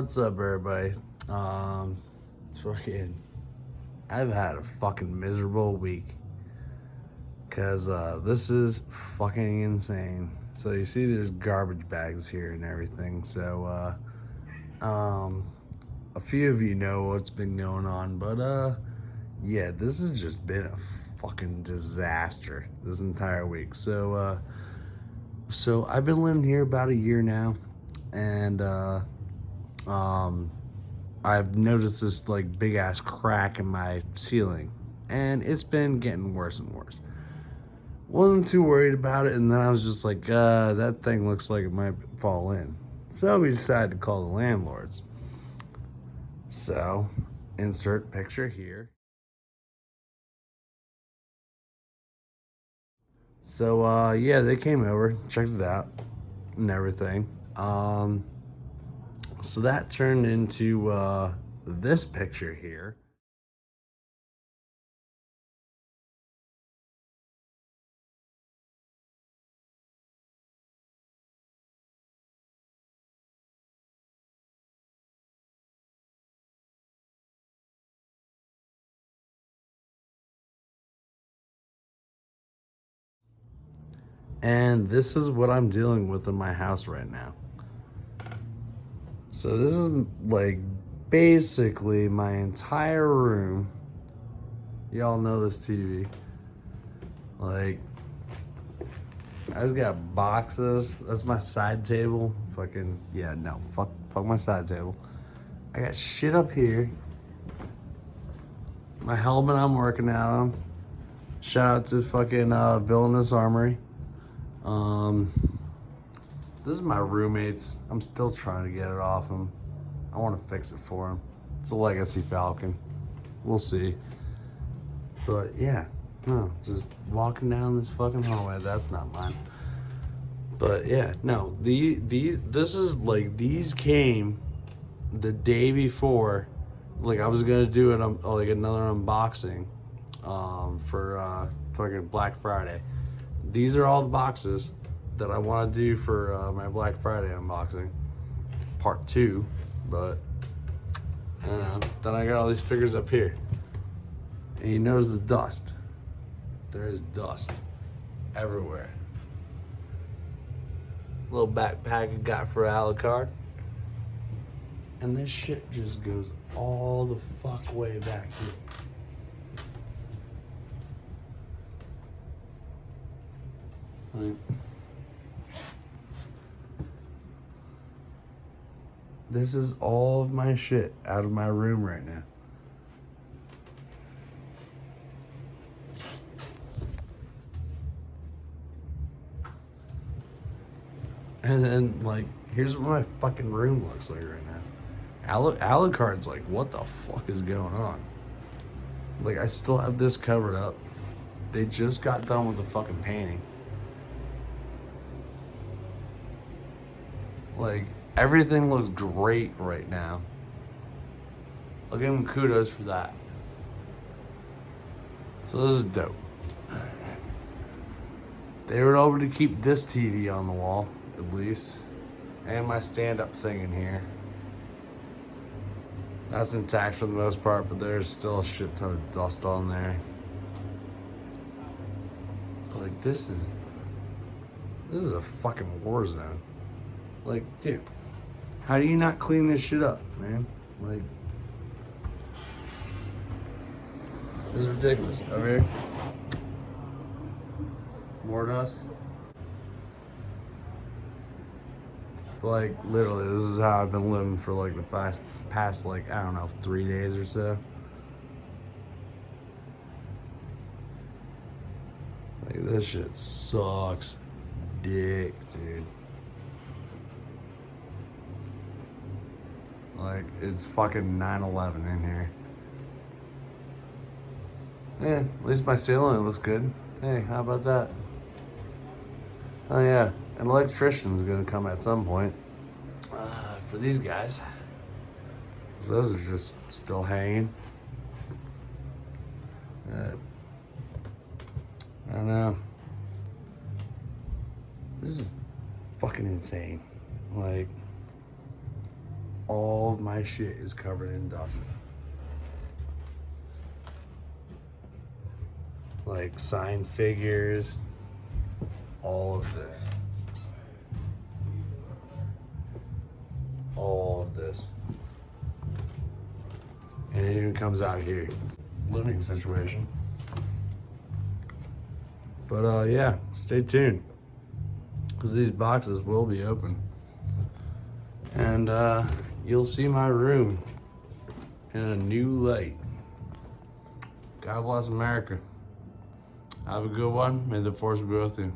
What's up, everybody? Fucking, I've had a fucking miserable week because this is fucking insane. So you see, there's garbage bags here and everything. So a few of you know what's been going on, but yeah, this has just been a fucking disaster this entire week. So I've been living here about a year now, and I've noticed this like big ass crack in my ceiling, and it's been getting worse and worse. Wasn't too worried about it, and then I was just like, that thing looks like it might fall in. So we decided to call the landlords. So, insert picture here. So yeah, they came over, checked it out, and everything. So that turned into this picture here. And this is what I'm dealing with in my house right now. So this is like basically my entire room. Y'all know this TV. Like, I just got boxes. That's my side table. Fucking, yeah, no, fuck my side table. I got shit up here. My helmet I'm working out on. Shout out to fucking Villainous Armory. Um, this is my roommate's. I'm still trying to get it off him. I want to fix it for him. It's a Legacy Falcon. We'll see. But yeah, no, just walking down this fucking hallway. That's not mine. But yeah, no, this is like, these came the day before. Like, I was gonna do it like another unboxing for fucking Black Friday. These are all the boxes that I want to do for my Black Friday unboxing, part 2. But I don't know. Then I got all these figures up here, and you notice the dust. There is dust everywhere. Little backpack I got for Alucard. And this shit just goes all the fuck way back here. Like, this is all of my shit out of my room right now. And then, like, here's what my fucking room looks like right now. Alucard's like, what the fuck is going on? Like, I still have this covered up. They just got done with the fucking painting. Like, everything looks great right now. I'll give them kudos for that. So this is dope. They were able to keep this TV on the wall, at least. And my stand-up thing in here. That's intact for the most part, but there's still a shit ton of dust on there. But like, this is a fucking war zone. Like, dude, how do you not clean this shit up, man? Like, this is ridiculous. Over here, more dust. But like, literally, this is how I've been living for like the past like, I don't know, 3 days or so. Like, this shit sucks dick, dude. Like, it's fucking 9/11 in here. Yeah, at least my ceiling looks good. Hey, how about that? Oh yeah, an electrician's gonna come at some point for these guys. So those are just still hanging. I don't know. This is fucking insane. Like, all of my shit is covered in dust. Like signed figures, all of this. All of this. And it even comes out here. Living situation. But yeah, stay tuned. Because these boxes will be open. And you'll see my room in a new light. God bless America. Have a good one. May the force be with you.